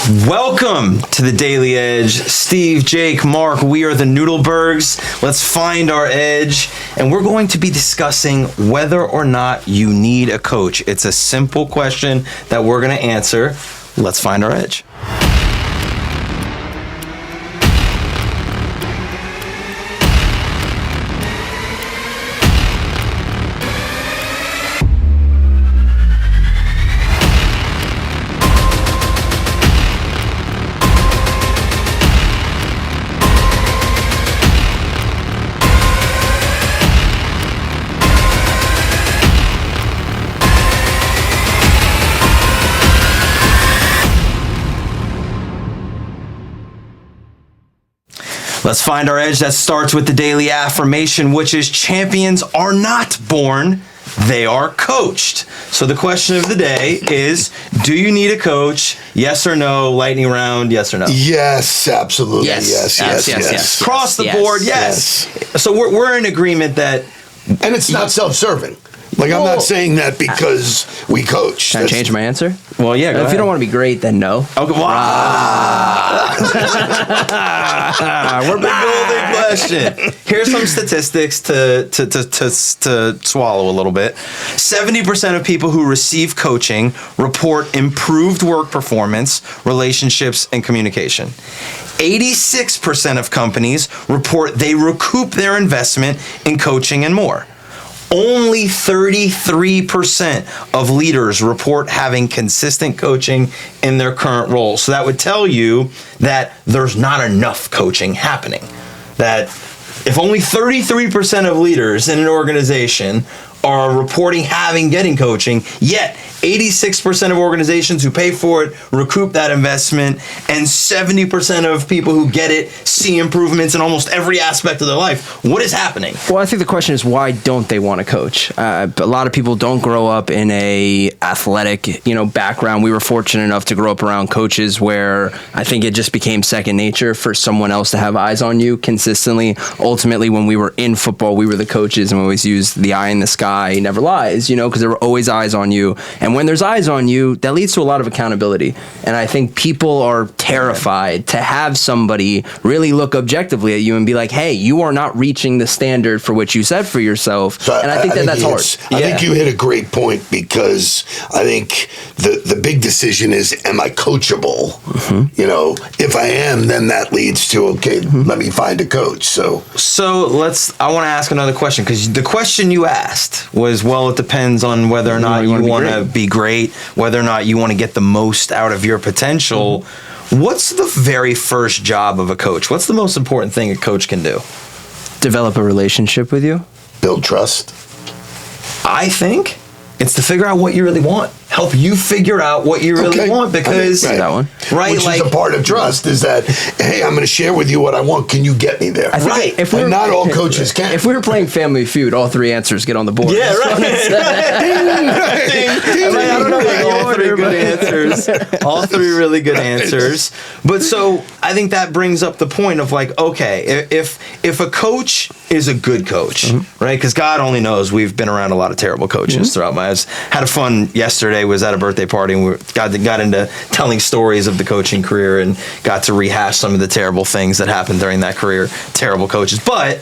Welcome to the Daily Edge. Steve, Jake, Mark, we are the Noodlebergs. Let's find our edge. And we're going to be discussing whether or not you need a coach. It's a simple question that we're going to answer. Let's find our edge. Let's find our edge. That starts with the daily affirmation, which is champions are not born, they are coached. So the question of the day is, do you need a coach? Yes or no? Lightning round, yes or no? Yes, absolutely. Yes. Across the board, yes. So we're in agreement that... And it's not self-serving. Like, I'm not saying that because we coach. Can I change my answer? Well, yeah, go ahead. If you don't want to be great, then no. Okay, wow. We're back. Golden question. Here's some statistics to swallow a little bit. 70% of people who receive coaching report improved work performance, relationships, and communication. 86% of companies report they recoup their investment in coaching and more. Only 33% of leaders report having consistent coaching in their current role. So that would tell you that there's not enough coaching happening. That if only 33% of leaders in an organization are reporting getting coaching, yet 86% of organizations who pay for it recoup that investment, and 70% of people who get it see improvements in almost every aspect of their life. What is happening? Well, I think the question is, why don't they want to coach? A lot of people don't grow up in a athletic, background. We were fortunate enough to grow up around coaches where I think it just became second nature for someone else to have eyes on you consistently. Ultimately, when we were in football, we were the coaches, and we always used the eye in the sky never lies, because there were always eyes on you. And when there's eyes on you, that leads to a lot of accountability. And I think people are terrified to have somebody really look objectively at you and be like, hey, you are not reaching the standard for which you set for yourself. So and I think that's hard. I think you hit a great point, because I think the big decision is, am I coachable? Mm-hmm. If I am, then that leads to, let me find a coach. So I want to ask another question, because the question you asked was, well, it depends on whether or not you want to be great, whether or not you want to get the most out of your potential. Mm-hmm. What's the very first job of a coach? What's the most important thing a coach can do? Develop a relationship with you. Build trust. I think it's to figure out what you really want. Help you figure out what you really want, because that one. Right, which is a part of trust, is that, hey, I'm going to share with you what I want. Can you get me there? Right. And not all coaches can. If we were playing Family Feud, all three answers get on the board. Yeah, right. I don't know. All three good answers. All three really good answers. But so I think that brings up the point of if a coach is a good coach, right? Because God only knows we've been around a lot of terrible coaches throughout my life. Had a fun yesterday. Was at a birthday party, and we got into telling stories of the coaching career and got to rehash some of the terrible things that happened during that career. Terrible coaches. But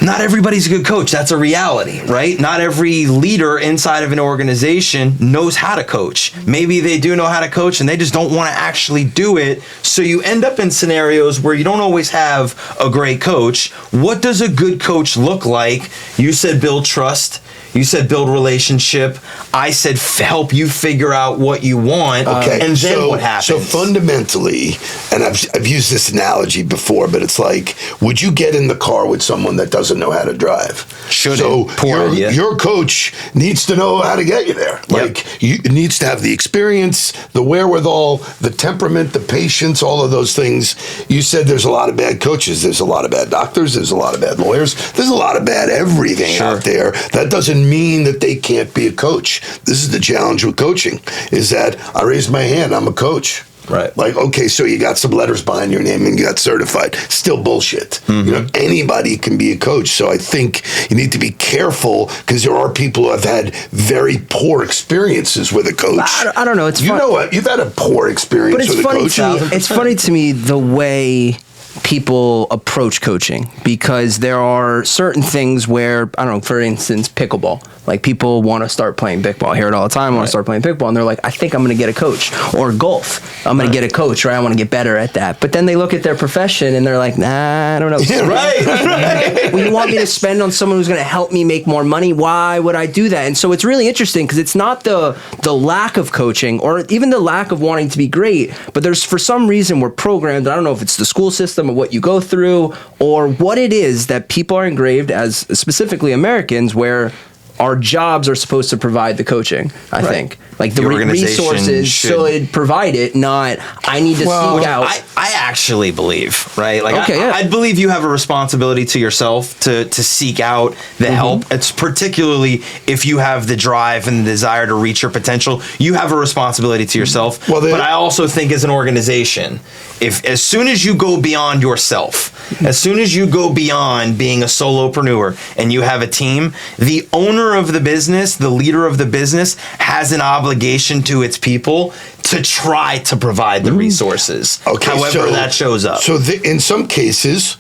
not everybody's a good coach. That's a reality, right? Not every leader inside of an organization knows how to coach. Maybe they do know how to coach and they just don't want to actually do it. So you end up in scenarios where you don't always have a great coach. What does a good coach look like? You said build trust. You said build relationship. I said help you figure out what you want. Okay. And then what happens? So fundamentally, and I've used this analogy before, but it's like, would you get in the car with someone that doesn't know how to drive? Shouldn't. So your coach needs to know how to get you there. It needs to have the experience, the wherewithal, the temperament, the patience, all of those things. You said there's a lot of bad coaches. There's a lot of bad doctors. There's a lot of bad lawyers. There's a lot of bad everything out there. That doesn't mean that they can't be a coach. This is the challenge with coaching, is that I raise my hand, I'm a coach. Right. Like, okay, so you got some letters behind your name and you got certified. Still bullshit. You know, anybody can be a coach. So I think you need to be careful because there are people who have had very poor experiences with a coach. I don't know. It's You know what? You've had a poor experience but it's with a funny coach. to me. It's funny to me the way people approach coaching, because there are certain things where, I don't know, for instance, pickleball. Like, people want to start playing pickleball. I hear it all the time. I want to start playing pickleball. And they're like, I think I'm going to get a coach. Or golf. I'm going to get a coach, right? I want to get better at that. But then they look at their profession and they're like, nah, I don't know. Yeah, right. Well, you want me to spend on someone who's going to help me make more money? Why would I do that? And so it's really interesting because it's not the lack of coaching or even the lack of wanting to be great, but there's, for some reason, we're programmed. I don't know if it's the school system or what you go through or what it is that people are engraved as, specifically Americans, where our jobs are supposed to provide the coaching, I think. Like, the resources should provide it, not I need to seek out. I actually believe, right? Like, Okay, I believe you have a responsibility to yourself to seek out the help. It's particularly if you have the drive and the desire to reach your potential, you have a responsibility to yourself. Well, but I also think as an organization, if as soon as you go beyond yourself, as soon as you go beyond being a solopreneur and you have a team, the owner of the business, the leader of the business, has an obligation to its people to try to provide the resources. Okay, however that shows up. So in some cases,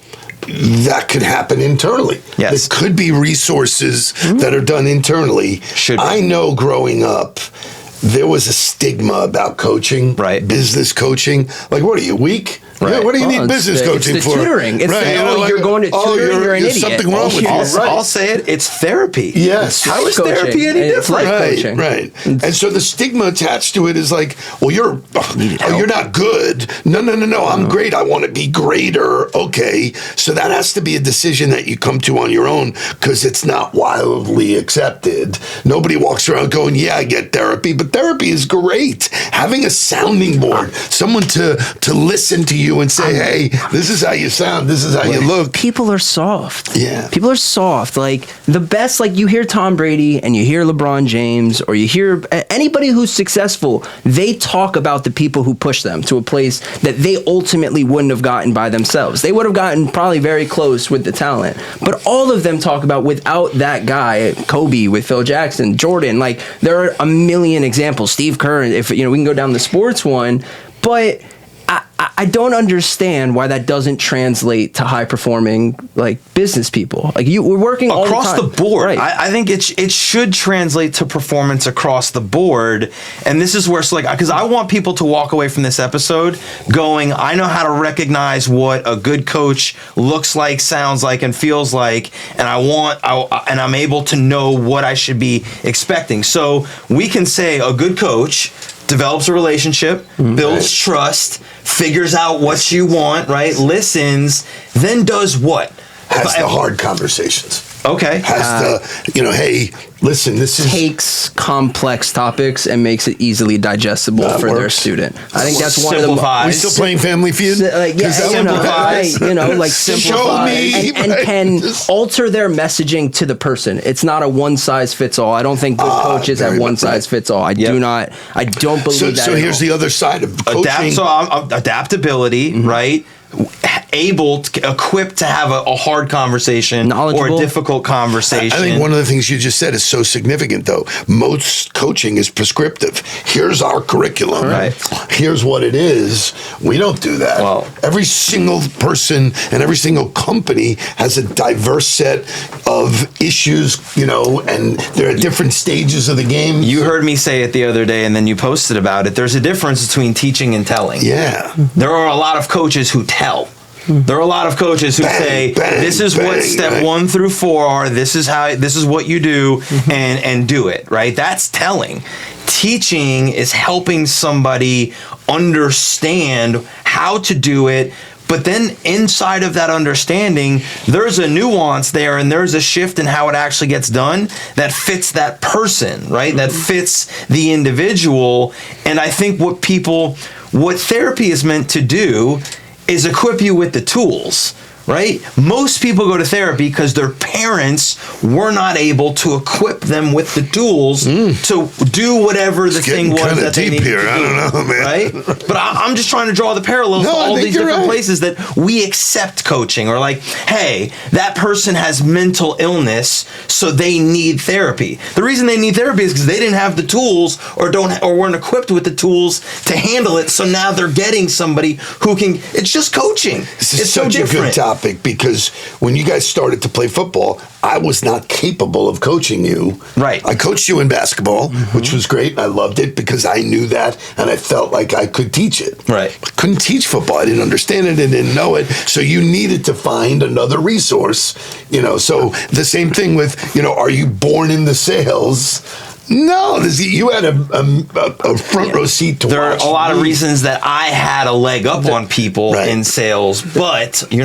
that could happen internally. Yes. There could be resources that are done internally. Should be. I know growing up, there was a stigma about coaching, Right. business coaching. Like, what are you, weak? Right. Yeah, what do you need It's business the- coaching it's the for? tutoring. It's the, you're going to tutoring, you're an there's idiot. something wrong with you. I'll say it. It's therapy. Yes. How is Coaching. therapy any It's different? life Right, coaching. right. And so the stigma attached to it is like, well, you're not good. No. I'm great. I want to be greater. Okay. So that has to be a decision that you come to on your own because it's not wildly accepted. Nobody walks around going, yeah, I get therapy, but therapy is great. Having a sounding board, someone to listen to you and say, hey, this is how you sound. This is how you look. People are soft. Yeah. People are soft. Like, the best, like, you hear Tom Brady and you hear LeBron James or you hear anybody who's successful, they talk about the people who push them to a place that they ultimately wouldn't have gotten by themselves. They would have gotten probably very close with the talent. But all of them talk about without that guy, Kobe with Phil Jackson, Jordan, like, there are a million examples. Steve Kerr, if, you know, we can go down the sports one, but I don't understand why that doesn't translate to high performing, like, business people. Like, we're working all across the time. the board. Right. I think it should translate to performance across the board. And this is where it's like, because I want people to walk away from this episode going, I know how to recognize what a good coach looks like, sounds like, and feels like, and I'm able to know what I should be expecting. So we can say a good coach develops a relationship, builds trust, figures out what you want, right? Listens, then does what? Has the hard conversations. Okay. Has the, hey, listen, this is... Takes complex topics and makes it easily digestible That for their works. student. I think that's one of the Simplifies. We still playing Family Feud? like, yeah, Is that you know, what- right, you know, like, Show simplify me, and right. can alter their messaging to the person. It's not a one size fits all. I don't think good coaches have very one much size fits all. I don't believe So, that. so at here's all. the other side of coaching. Adaptability, right? Equipped to have a hard conversation or a Knowledgeable. difficult conversation. I think one of the things you just said is so significant, though. Most coaching is prescriptive. Here's our curriculum. Right. Here's what it is. We don't do that. Well- every single person and every single company has a diverse set of issues, and they're at different stages of the game. You heard me say it the other day, and then you posted about it. There's a difference between teaching and telling. Yeah. There are a lot of coaches who tell. There are a lot of coaches who say, "This is what step 1 through 4 are. This is what you do, and do it." Right? That's telling. Teaching is helping somebody understand how to do it. But then inside of that understanding, there's a nuance there and there's a shift in how it actually gets done that fits that person, right? That fits the individual. And I think what therapy is meant to do is equip you with the tools, right? Most people go to therapy because their parents were not able to equip them with the tools to do whatever the thing was that they needed to do. I don't know, man. Right? But I'm just trying to draw the parallels to all these different places that we accept coaching, or like, hey, that person has mental illness, so they need therapy. The reason they need therapy is because they didn't have the tools or weren't equipped with the tools to handle it. So now they're getting somebody who can. It's just coaching. This is it's such so a good topic, because when you guys started to play football, I was not capable of coaching you. Right. I coached you in basketball, which was great, and I loved it because I knew that, and I felt like I could teach it. Right. I couldn't teach football. I didn't understand it. I didn't know it. So you needed to find another resource. So the same thing with, are you born into sales? No, you had a front row seat to There watch. are a lot of reasons that I had a leg up on people in sales, but you're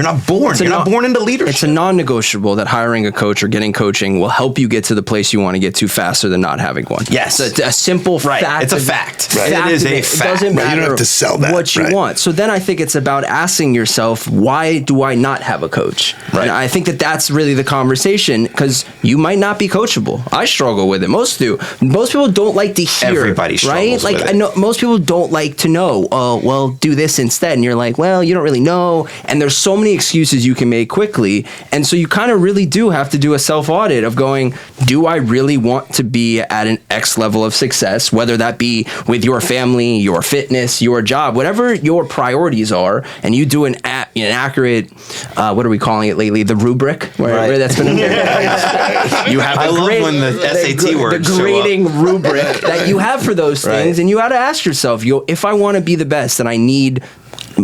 not born. You're not born into leadership. It's a non-negotiable that hiring a coach or getting coaching will help you get to the place you want to get to faster than not having one. Yes. It's a simple fact. It's a fact. Right. It is a It fact. doesn't matter You don't have to sell that. what you want. So then I think it's about asking yourself, why do I not have a coach? Right. And I think that's really the conversation, because you might not be coachable. I struggle with it. Most do. Most people don't like to hear. Everybody struggles right? with it. I know most people don't like to know. Oh, well, do this instead. And you're like, well, you don't really know. And there's so many excuses you can make quickly. And so you kind of really do have to do a self-audit of going, do I really want to be at an X level of success, whether that be with your family, your fitness, your job, whatever your priorities are, and you do an accurate, what are we calling it lately? The rubric, where that's been. You have. I love when the SAT words the show up. grading rubric that you have for those things, and you got to ask yourself, if I want to be the best, then I need,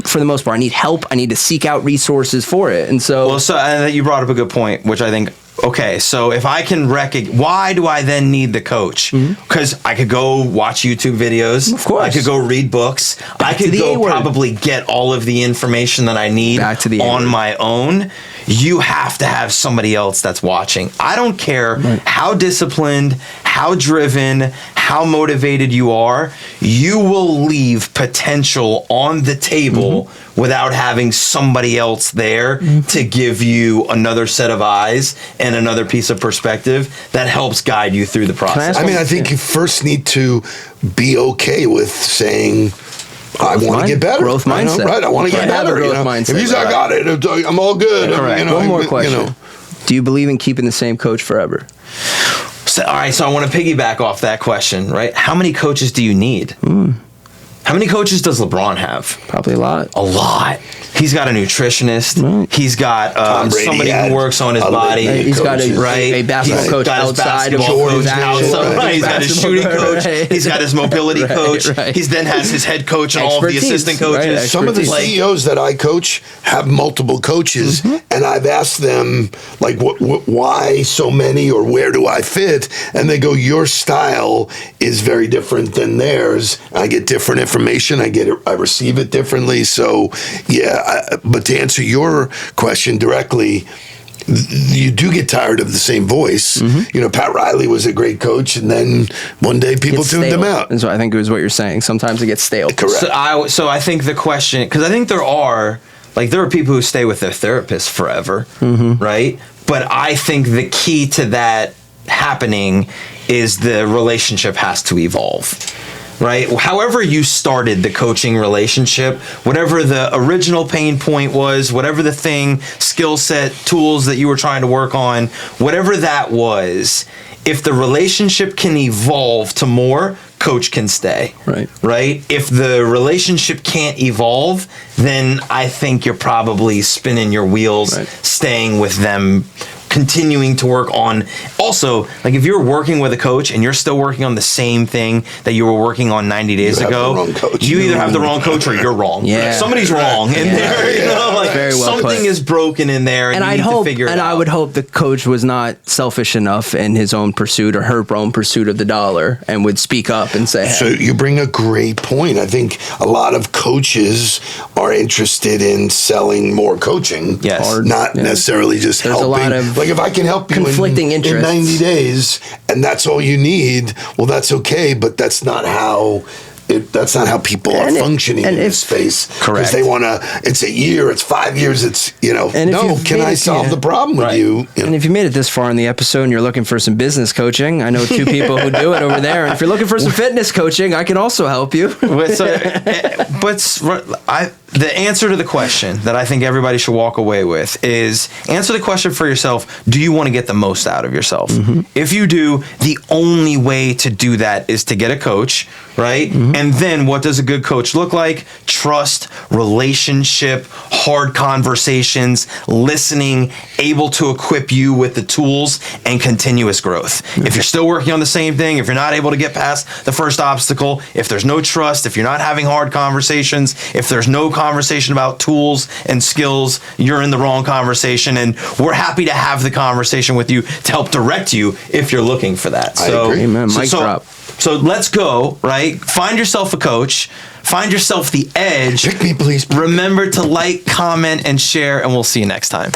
for the most part, I need help. I need to seek out resources for it. And so, and you brought up a good point, which I think. Okay, so if I can why do I then need the coach? Because I could go watch YouTube videos. Of course. I could go read books. I could go probably get all of the information that I need on my own. You have to have somebody else that's watching. I don't care how disciplined, how driven, how motivated you are. You will leave potential on the table without having somebody else there to give you another set of eyes and another piece of perspective that helps guide you through the process. I think you first need to be okay with saying, I want to get better. Growth mindset. Right, I want to get better. Mindset, if you say, I got it, I'm all good. One more question. Do you believe in keeping the same coach forever? So, all right, so I want to piggyback off that question, right? How many coaches do you need? How many coaches does LeBron have? Probably a lot. A lot. He's got a nutritionist. He's got somebody who works on his body. He's got a basketball coach outside of He's He's got his shooting coach. He's got his mobility coach. He then has his head coach and all of the assistant coaches. Some of the CEOs that I coach have multiple coaches, and I've asked them, like, why so many, or where do I fit? And they go, your style is very different than theirs. I get different information. I receive it differently. So, yeah. But to answer your question directly, you do get tired of the same voice. Pat Riley was a great coach, and then one day people tuned him out. And so I think it was what you're saying. Sometimes it gets stale. Correct. So I think the question, because I think there are people who stay with their therapist forever, right? But I think the key to that happening is the relationship has to evolve. Right? However you started the coaching relationship, whatever the original pain point was, whatever the thing, skill set, tools that you were trying to work on, whatever that was, if the relationship can evolve to more, coach can stay. Right? If the relationship can't evolve, then I think you're probably spinning your wheels, staying with them, continuing to work on. Also, like, if you're working with a coach and you're still working on the same thing that you were working on 90 days ago, you either have the wrong coach or you're wrong. Somebody's wrong in there. Something is broken in there, and you need to figure it out. And I would hope the coach was not selfish enough in his own pursuit or her own pursuit of the dollar and would speak up and say, hey. So you bring a great point. I think a lot of coaches are interested in selling more coaching. Not necessarily just helping. A lot of like, if I can help you conflicting in 90 days and that's all you need, well, that's okay, but that's not how that's not how people are functioning in this space. Correct. Because they want to. It's a year. It's 5 years. It's And if no. you've Can made I it- solve the problem with you? And if you made it this far in the episode and you're looking for some business coaching, I know 2 people who do it over there. And if you're looking for some fitness coaching, I can also help you. The answer to the question that I think everybody should walk away with is answer the question for yourself. Do you want to get the most out of yourself? If you do, the only way to do that is to get a coach, right? And then what does a good coach look like? Trust, relationship, hard conversations, listening, able to equip you with the tools and continuous growth. If you're still working on the same thing, if you're not able to get past the first obstacle, if there's no trust, if you're not having hard conversations, if there's no conversation about tools and skills, you're in the wrong conversation. And we're happy to have the conversation with you to help direct you if you're looking for that. I agree. Amen. Mic drop. So let's go, right? Find yourself a coach. Find yourself the edge. Pick me, please. Remember to like, comment, and share, and we'll see you next time.